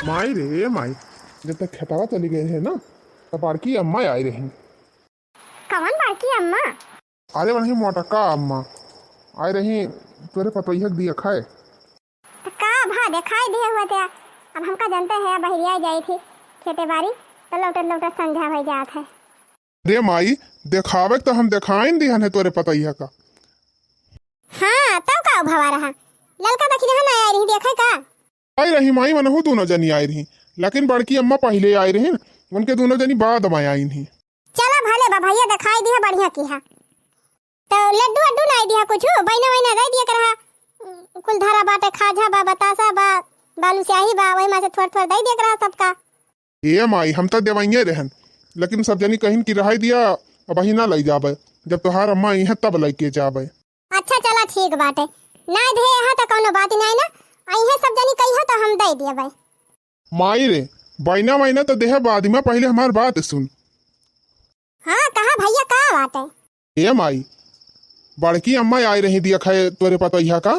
माई रे माई, जब तक खेतावा चली गए है ना तब बड़की अम्मा आई रही। कौन बड़की अम्मा? अरे वही मोटका अम्मा आई रही, तोरे पतोहिया दिया खाए। तो का भा दिखाई दिया हुआ था। अब हमका जानते है बहरिया गई थी खेते बाड़ी तो लौटत लौटत संध्या हो जात है। रे माई देखावे तो हम दिखाई दिया है तोरे पतोहिया का। हाँ तब का भवा रहा ललका दखी ना आई रही देखे का। आई रही माई मनहु दोनों जनी आई रही, लेकिन बड़की अम्मा पहले आई रही, उनके दोनों जनी बाद में आई नहीं। चला भले बा भैया दिखाई दिया बढ़िया की है। तो लड्डू अड्डू नहीं दिया कुछ बैना वैना दे दिया कर कुल धारा बाटे खाजा बा बतासा बा बालू स्याही बा वही में से थोड़ा थोड़ा दे दिया कर सबका। ये माई हम तो देवाइए रहन, लेकिन सब जनी कहीं की रहाई दिया अब ही ना लई जाबे, जब तोहार अम्मा आई है तब लेके जाबे। अच्छा चला ठीक बाटे ना दे यहाँ तो कोनो बात नहीं ना आई है सब जनी कही तो हम दे दिया भाई। माई रे बैना मैना तो देह बाद में, पहले हमार बात सुन। हाँ कहा भैया का बात है। ये माई बड़की अम्मा आई रही दिया खाए तोरे पतोहिया का,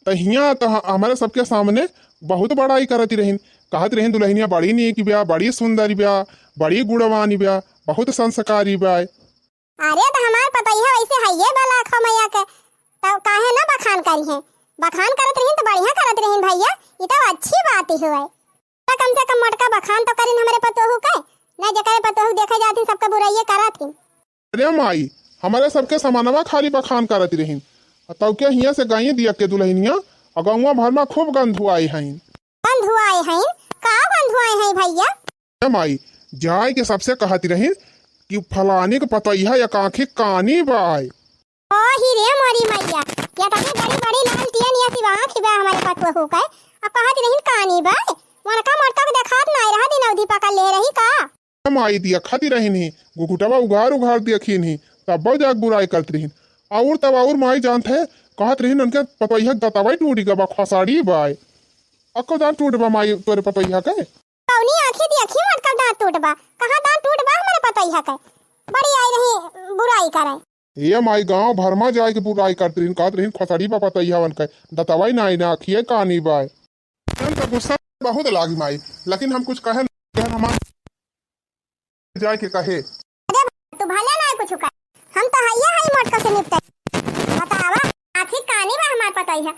तो हिया तो हमारे सबके सामने बहुत बड़ाई करती रही, कहत रही दुल्हनिया बड़ी नीक ब्या, बड़ी सुंदर ब्या, बड़ी गुणवानी ब्या, बहुत संस्कारी ब्या। अरे तो हमार पतैया वैसे है ये बाला खो मैया के तो काहे ना बखान करी है। बखान करत रही तो बढ़िया करत रही भैया, ये तो अच्छी बात ही हुई। तो कम से कम मोटका बखान तो करिन हमारे पतोहू के ना जकरे पतोहू देखे जाती सबका बुराई करत ही। अरे माई हमारे सबके समानवा खाली बखान करती रही, तब के हिया से गाय दिया के दुल्हनिया और गौवा भर में खूब गंध आई हैं। गंध आए हैं का गंध आए हैं भैया। माई जाय के सबसे कहती रही कि फलाने के पतैया या काखी कानी बाय। ओ ही रे मोरी मैया क्या तने बड़ी बड़ी लाल टिया निया सी वहां खिबा हमारे पतोहू के अब कहत रही कानी बाय मोरका मोरका के देखात नहीं रहा दिन अवधि पका ले रही का। माई दिया खाती रही नहीं गुकुटवा उघार उघार देखी नहीं तब जाग बुराई करती रही, और तब और माई जानते है कहत रही उनके पतैया दतावाई टूटी गबा खसाड़ी बाय। अको दांत टूट बा माई तोरे पतैया के। कौनी आंखें दी आंखें मत कर दांत टूट बा कहां दांत टूट बा हमारे पतैया के बड़ी आई रही बुराई करे। ये माई गांव भर में जाए के बुराई करती रही, कहत रही खसाड़ी बा पतैया वन के दतावाई ना आई ना आखिए कहानी बाय। तो गुस्सा बहुत लागी माई, लेकिन हम कुछ कहे हमार जाए के कहे। अरे तू भले ना कुछ कह हम तो हइया हई मोटका से निपटे बतावा आखिर कहानी बा हमार पतैया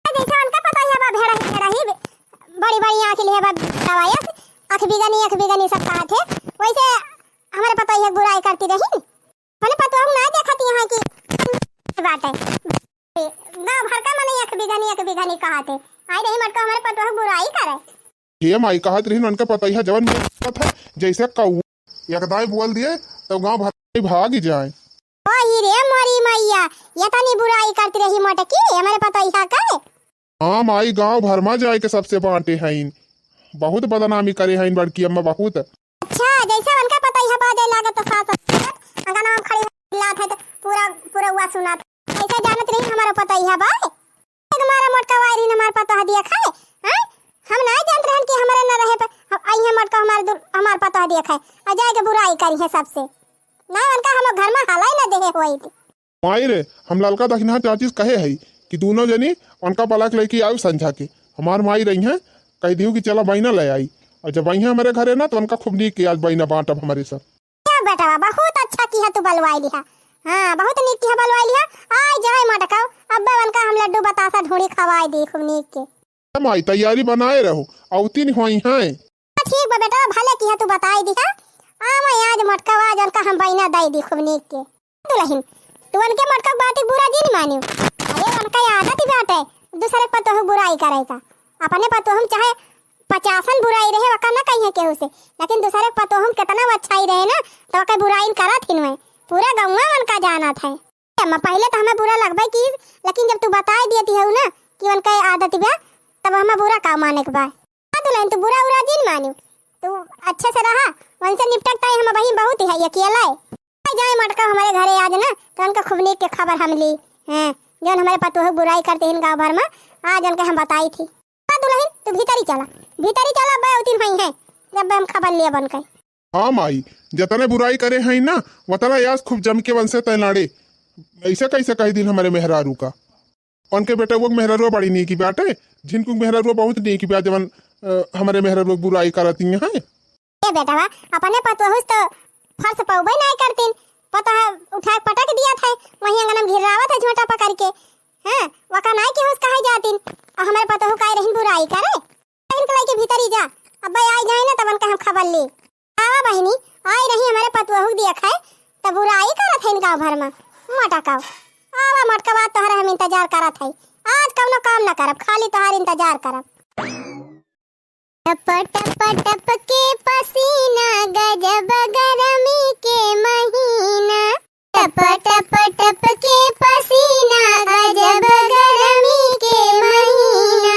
जैसे उनका पतैया बा भेड़ा रही बड़ी बड़ी आंखें लिए बा दवाई आंख बिगनी सब कहा थे वैसे हमारे पतैया बुराई करती रही मैंने पतोहू ना देखती यहाँ की बात है गाँव भर का मैंने आंख बिगनी कहा थे आई रही मटका हमारे पतोहू बुराई करे। ये माई कहत रही उनका पतैया जवन था जैसे कौ एकदाई बोल दिए तो गांव भर भाग जाए। ओ ही रे मोरी मैया ये तनी बुराई करती रही मोटकी हमारे पतैया का। हाँ माई गांव भर में जाए के सबसे बांटे हैं, बहुत बदनामी करे हैं बड़की अम्मा बहुत। अच्छा जैसे उनका पतैया बाजे लागे तो साथ अंगा नाम खड़ी लात है तो पूरा पूरा हुआ सुना ऐसे जानत रही हमारा पतैया बा हमारा मोटका वायरी ने हमारा पतैया दिया खाए। हां हम ना जानत रहन कि हमारे न रहे पे आई है मोटका हमार पतैया दिया खाए आ जाए के बुराई करी है सबसे ना उनका हम घर में हालाई ना देहे होई थी। माई रे हम ललका दखना चाचीज कहे है कि दोनों जनी उनका पलक लेके आयु संझा के हमार माई रही है कह दियो कि चला बहना ले आई, और जब बहना हमारे घरे ना तो उनका खूब नीक की आज बहना बांटब हमारे सब। क्या बेटा बहुत अच्छा किया तू बलवाई लिया। हाँ बहुत नीक किया बलवाई लिया आई जाए मटकाओ अब उनका हम लड्डू बतासा ढूंढी खवाई दी खूब नीक के। माई तैयारी बनाए रहो औती नहीं हुई है। ठीक बा बेटा भले किया तू बताई दिया आ मैं आज मटकावा आज उनका हम बहना दई दी खूब नीक के। दुल्हन तू उनके मटका बात बुरा जी नहीं मानियो, अरे उनका आदत ही बात है दूसरे पतोहू बुराई करे का अपने पतोहू चाहे 50 बुराई रहे वका ना कहीं केहू से लेकिन दूसरे पतोहू कितना अच्छाई रहे ना तो वका बुराई करत हिन में पूरा गौवा उनका जाना था। पहले तो हमें बुरा लगबे की लेकिन जब तू बताई देती है ना कि उनका आदत बा तब हमें बुरा का माने के बा। दुल्हन तू बुरा उरा जी मानियो तू अच्छे से रहा उनसे निपटता है हम बहिन बहुत है अकेला जाए मटका हमारे घरे आज ना तो उनका खूब नीक के खबर हम ली हैं जो हमारे पतोहू बुराई करते हैं गाँव भर में आज उनके हम बताई थी। दुल्हन तू भीतरी चला बहुतीन भाई है जब हम खबर लिए बन के। हाँ माई जतने बुराई करे हैं ना वतना यास खूब जम के वन से तैनाड़े, ऐसे कैसे कह दिन हमारे मेहरारू का। उनके बेटे वो मेहररुआ बड़ी नहीं की बाटे जिनको मेहररुआ बहुत नहीं की बा जवन हमारे मेहररुआ बुराई करती हैं। ए बेटावा अपने पतोहुस तो फर्श पौबे नहीं करतीन पता है उठा के पटक दिया था वहीं अंगन में घिरावत है झोंटा पकड़ के। हां वका नहीं के होस कहे जातीन और हमारे पतोहु काई रहीन बुराई करे इनके लाइके भीतर ही जा अब आई जाए ना तबन का हम खबर ले आवा बहिनी आई रही हमारे पतोहु देखै त बुराई करत है गांव भर में मटकाओ आवा मटकवा तोहरा हम इंतजार करत है आज कौनो काम ना करब खाली तोहार इंतजार करब। टप टप टप के पसीना गजब गर्मी के महीना टप टप टप के पसीना गजब गर्मी के महीना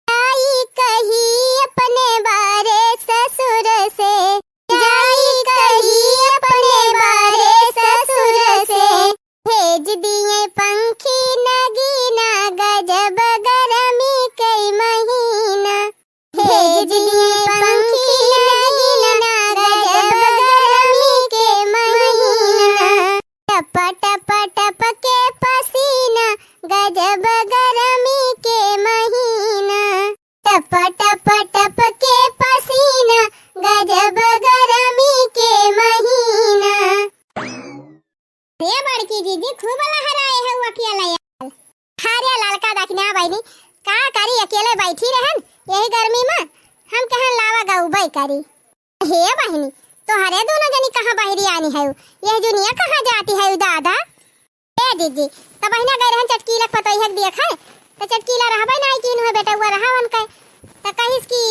आई कही अपने बारे ससुर से जाई कही अपने बारे ससुर से भेज दिए पंखी नगीना गजब गर्मी के महीना भेज दिए पंखी नगीना गजब गर्मी के महीना टप टप टप के पसीना गजब गर्मी के महीना टप टप टप के पसीना गजब गर्मी के महीना। रे बड़की दीदी खूब लहराए है वो अकेला यार हारे लड़का दखना बहनी का करी अकेले बैठी रहन यही गर्मी में हम कहन लावा गौबई करी। हे बहनी तो हरे दोनों जनी कहां बाहरी आनी है यह दुनिया कहां जाती है दादा। ए दीदी त बहना गए रहन चटकीला पतई हक देखा त चटकीला रहबे नहीं किन है बेटा हुआ रहावन के त कहिस की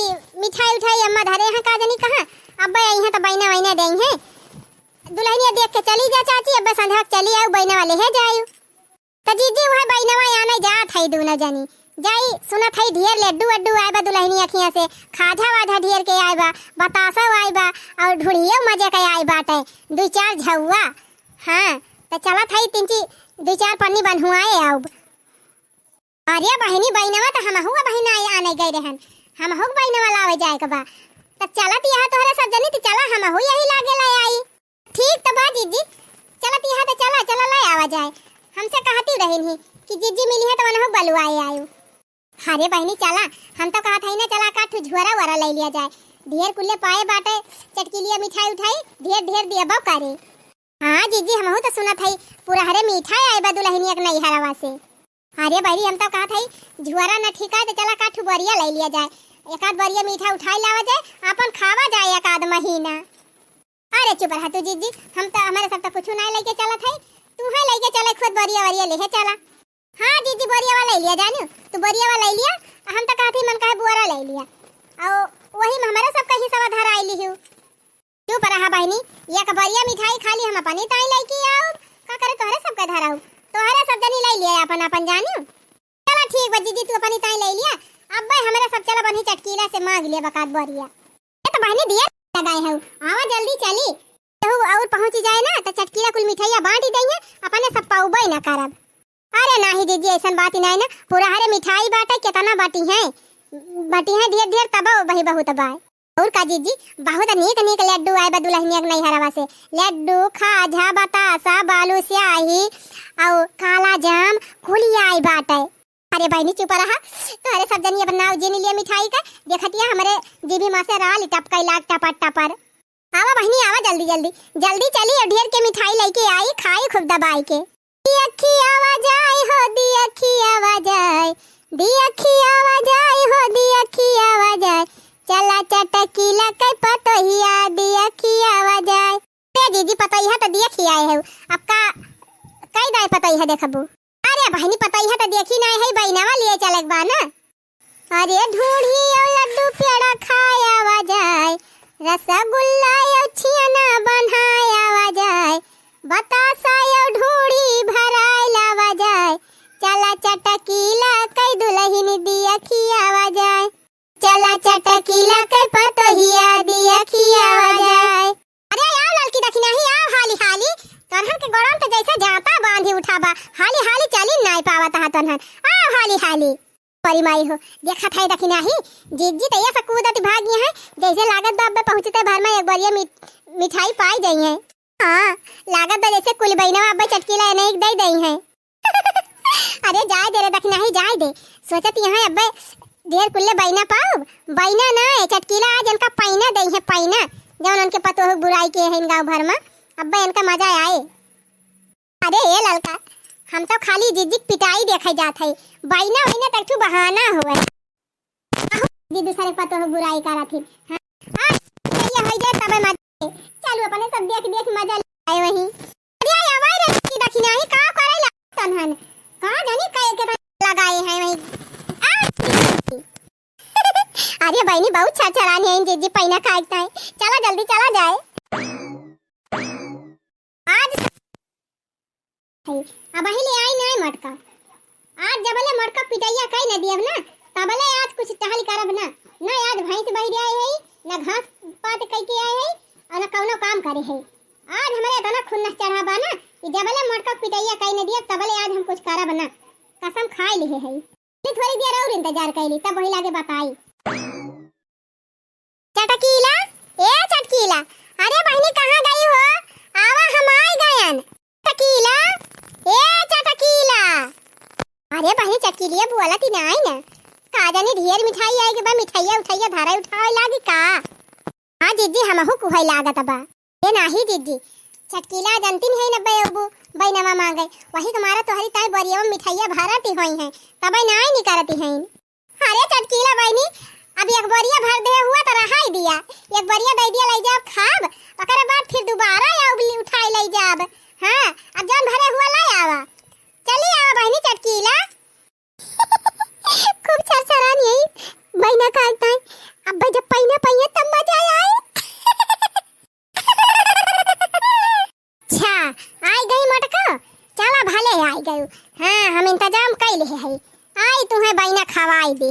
मिठाई उठाई अम्मा धरे हैं का जनी कहां अब आई है त बहना वहना देई है दुल्हनिया देख के चली जा चाची अब संध्या चली आऊ बहना वाले है जायू त जीजी वह बहनवा आने जात है दोनों जनी जाई सुना थई ढेर लड्डू वड्डू आइबा दुल्हनी अखियां से खाजा वाधा ढेर के आइबा बतासा आइबा और ढुड़ियो मजे के आई बाटे दो चार झौवा। हां त चला थई तिनची दो चार पन्नी बनहुआए आऊ अरे बहनी बहनवा त हम हुआ बहना आने गए रहन हम हो बहनवा लावे जाए के बा त चलत यहां तोहरे सब जनी त चला हम हो यही लागे ले आई ठीक त बा जीजी चलत यहां त चला चला ले आवा जाए हमसे कहती रहिन ही कि जीजी मिली है त मन हो बलुआए आयू। अरे बहनी चला हम तो कहा था ना चला का झुरा वरा ले लिया जाए ढेर कुल्ले पाए बाटे चटकीलिया मिठाई उठाई ढेर ढेर दिया बा करे। हां जीजी हम तो सुना था पूरा हरे मिठाई आए बा दुल्हनिया के नहीं हरवा से। अरे बहनी हम तो कहा था झुरा न ठीक है तो चला का बरिया ले लिया जाए एक आध बरिया मीठा उठाई लावा जाए अपन खावा जाए एक आध महीना। अरे चुप रहा तू जीजी हम तो हमारे सब तो कुछ नहीं लेके चला था तू है लेके चले खुद बरिया वरिया ले चला। हां दीदी बोरिया वाला ले लिया जानू तू बोरिया वाला ले लिया हम तो कहती मन का बुआरा ले लिया और वही में हमारा सब कहीं सवा धर आई ली हूं चुप रहा बहनी ये का बोरिया मिठाई खाली हम अपनी ताई लेके आओ का करे तोहरे सब का धराऊ तोहरे सब जनी ले लिया अपन अपन जानू। चला ठीक बा दीदी तू अपनी ताई ले लिया अब भाई हमारा सब चला बनी चटकीला से मांग लिया बकात बोरिया ये तो बहनी दिया लगाए हूं आवा जल्दी चली तो और पहुंच जाए ना तो चटकीला कुल मिठाइयां बांट ही देंगे अपने सब पाऊबे ना करब। अरे नहीं दीदी ऐसा बात ही नहीं ना पूरा हरे मिठाई बाटे कितना बाटी है ढेर ढेर तब वही बहुत बाय और का जीजी बहुत नीक नीक लड्डू आए बा दुल्हनिया के नहीं हरवा से लड्डू खाजा बतासा बालू स्याही और काला जाम खुली आई बाटे। अरे बहनी चुप रहा तो अरे सब जनी अब नाव जिन लिया मिठाई का देखतिया हमारे जीभी मां से राल टपका लाग टपर टपर आवा बहनी आवा जल्दी जल्दी जल्दी चली और ढेर के मिठाई लेके आई खाई खूब दबाई के दी अखी आवाज आई हो दी अखी आवाज आई दी अखी आवाज आई हो दी अखी आवाज आई चला चटकीला के पतोहिया दी अखी आवाज आई। ए दीदी पतोहिया तो दी अखी आए है अब का कई दाई पतोहिया देखबू। अरे बहनी पतोहिया तो देखी नहीं है बहनवा लिए चलक बा ना। अरे ढूढ़ी और लड्डू पेड़ा खाए आवाज आई रसगुल्ला और छियाना बनाए आवाज आई बतासा और ढूढ़ी भराए लावा जाए चला चटकीला कई दुल्हन दी अखी आवाज आई चला चटकीला कई पतोहिया दी अखी आवाज आई। अरे आओ लड़की देखी नहीं आओ हाली हाली तोहन के गरम तो जैसा जाता बांधी उठाबा हाली हाली चली नहीं पावत हा तोहन आओ हाली हाली परी माई हो देखा था देखी नहीं जीजी तैया से कूदत भाग गई है जैसे लागत बाब पहुंचते भर में एक बार मिठाई पाई गई है। हां लागत जैसे कुल बहनवा अब चटकीला नहीं दे दई है अरे जाए दे रे दखना ही जाए दे। सोचत यहाँ अब्बे ढेर कुल्ले बैना पाओ। बैना ना है चटकीला आज इनका पैना दे है पैना जौन उनके पतो हो बुराई के है इन गाँव भर में। अब्बे इनका मजा आए। अरे ये लड़का हम तो खाली जिजिक पिटाई देखे जात है। बैना वैना तक तू बहाना हुआ दी दूसरे पतो हो बुराई करा थी। हां ये हो जाए तब मजा चलो अपने सब देख मजा आए वही। अरे आवाज रे की दखिना ही का करे ला तनहन का जानी के लगाए हैं वही। अरे बहनी बहुत छरछरानी है जीजी पैना खाता है। चला जल्दी चला जाए आज अब ही ले आई नहीं मटका। आज जबले मटका पिटैया कई न दियब ना तबले आज कुछ टहल करब ना आज भैंस बहिरी आए है ना घास पात कई के आए है और ना कौनो काम करे है। आज हमारे इतना खुन्नस चढ़ाबा ना कि जबले मटका पिटैया कई न दियब तबले आज हम कुछ करब ना कसम खाए लिए है। थोड़ी देर और इंतजार कैली तब वही लागे बताई। चटकीला ए चटकीला अरे बहनी कहाँ गई हो? आवा हम आए गयन। चटकीला ए चटकीला अरे बहनी चटकीलिया बोला ती ना आई ना का जाने ढेर मिठाई आएगी बा मिठाइया उठाइया धारा उठावे लागी का। हाँ जीजी हमहु कुहै लागत बा ए नाही जीजी चटकीला जानती नहीं है नब्बे अबू बैनवा मांगे वही तुम्हारा तोहरी ताई बरिया में मिठाइया भरती होई है तब नहीं निकारती है। अरे चटकीला बहनी अब एक बरिया भर दे हुआ तो रहाई दिया एक बरिया दे दिया ले जाब खाब ओकरे बाद फिर दोबारा या उठाई ले जाब। हां अब जान भरे हुआ ले आवा चली आवा बहनी चटकीला। खूब छरछरानी है बैना खाता है। अब जब पैना पैया तब मजा आए। अच्छा आई गई मटका चला भले आई गई। हाँ हम इंतजाम कर ले है आई तुम्हें बैना खवाई दी।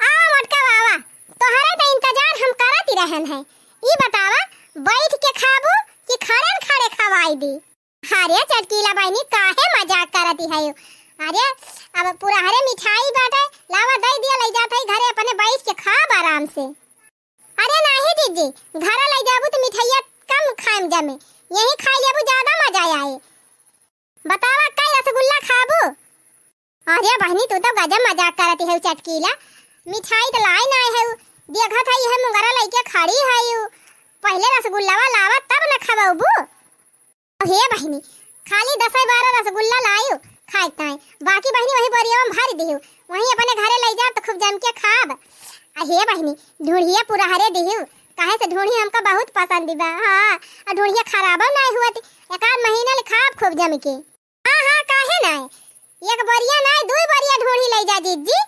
आ मटका बाबा तोहरे तो इंतजार हम करती रहन है। ई बतावा बैठ के खाबू कि खड़े खड़े खवाई दी। अरे चटकीला बहनी काहे मजाक करती है। अरे अब पूरा हरे मिठाई बाटे लावा दे दिया ले जाते घरे अपने बैठ के खाब आराम से। अरे नहीं दीदी घर ले जाबू तो मिठाइया कम खाएम जमे यही खा लेबू ज्यादा मजा आए। बतावा कई रसगुल्ला खाबू? अरे बहनी तू तो गजब मजाक करती है चटकीला मिठाई तो लाई ना है देखा था यह मुंगरा लेके खड़ी है पहले रसगुल्ला लावा तब न खवाबू। हे बहनी खाली 10-12 रसगुल्ला लायो खाता है बाकी बहनी वही बोरिया में भर दियो वही अपने घरे ले जा तो खूब जम के खाब। हे बहनी ढूंढिया पूरा हरे दियो काहे से ढूंढी हमका बहुत पसंद बा। हां ढूंढिया खराब नहीं हुआ एक आध महीना ले खाब खूब जम के। हां काहे ना एक बोरिया ना 2 बोरिया ढूंढी ले जा जीजी।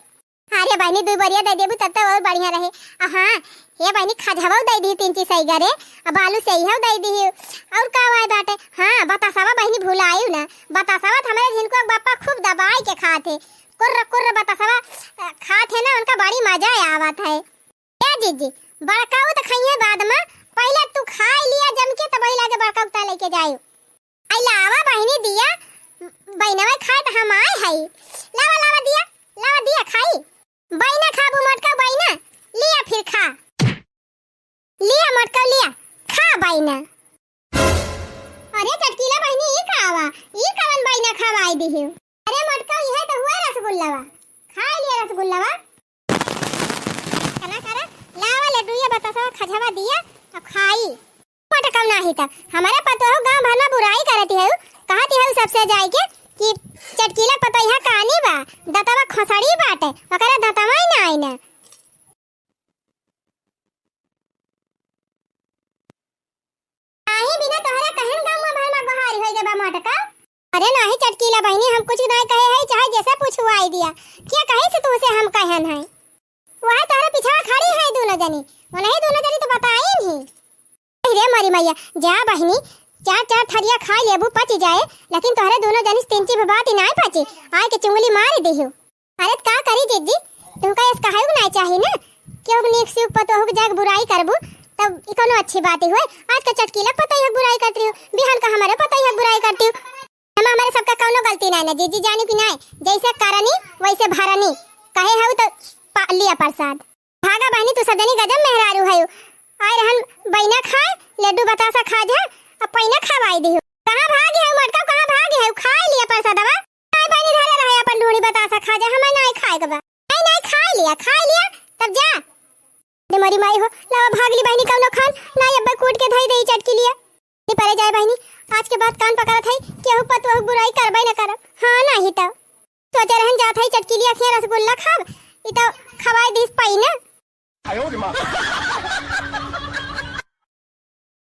अरे बहनी 2 बोरिया दे देबू तब तो और बढ़िया रहे। हां ये बहनी खजवा दे दी 3 सही गरे अब आलू सही है दे दी और का वाय बाटे। हां बतासावा बहनी भुलायू ना बतासावा हमारे जिनको बापा खूब दबाई के खाते कुर्र कुर्र बतासावा खाते ना उनका बड़ी मजा आवत है। ए जीजी बड़काऊ तो खाइए बाद में पहले तू खा लिया जम के तब लागे बड़काऊ ता लेके जायो। आई लावा बहनी दिया बैनवा खाए तो हम आए है लावा दिया खाई बैना खाबू मटका बैना लिया फिर खा लिया मटका लिया खा बैना। अरे चटकीला बहनी ई कावा ई कवन बैना खवाई दिहियो। अरे मटका यह तो हुआ रसगुल्लावा खा लिया रसगुल्लावा कना करा लावा लड्डू ये बतासा खजवा दिया अब खाई मटका नहीं था हमारे पतो हो गांव भर में बुराई करती है कहती है सबसे जाई के कि चटकीला पतो यह कहानी बा दतवा खसड़ी बाटे ओकरा दतवा ही ना आईना। बिना तोहरा कहन गांव में भर में बहारी होई जबा मटका। अरे नहीं चटकीला बहनी हम कुछ नहीं कहे है चाहे जैसे पूछवाई दिया क्या कहे से तुसे हम कहन है वह तोहरा पीछे खड़ी है दोनों जनी वो नहीं दोनों जनी तो बताई नहीं। रे मरी मैया जा बहनी 4 थरिया खा लेबू पच जाए लेकिन तोहरे दोनों जनी 3 बात ही नहीं पची आए के चुंगली मार दियो। अरे का करी जीजी तुमका इस कहे नहीं चाहिए ना क्यों नीक से पतो हो जाग बुराई करबू तब इकोनो अच्छी बात ही हुई। आज का चटकीला पता ही बुराई करती हो बिहान का हमारे पता ही बुराई करती हो हम हमारे सबका कौनो गलती नहीं ना जीजी जानी कि नहीं जैसे करनी वैसे भरनी कहे है तो लिया प्रसाद भागा बहनी तू सदनी गजब मेहरारू है आए रहन बैना खाए लड्डू बतासा खा जा अब पैना खवाई दी। कहां भागी है मटका कहां भाग मांगे है खा लिया प्रसादवा नहीं बहनी धरे रहे अपन ढोड़ी बतासा खा जा हमें नहीं खाए के बा नहीं खा लिया तब जा दे मरी माई हो लावा भागली बहनी कौनो खान नहीं अब्बा कूट के धई दे चटकी लिया नहीं परे जाए बहनी आज के बाद कान पकड़ा थई केहू पतवहू बुराई करबे न करब हां नहीं तो सोचे रहन जात हई चटकी लिया खे रसगुल्ला खाब ई तो खवाई दिस पाई ना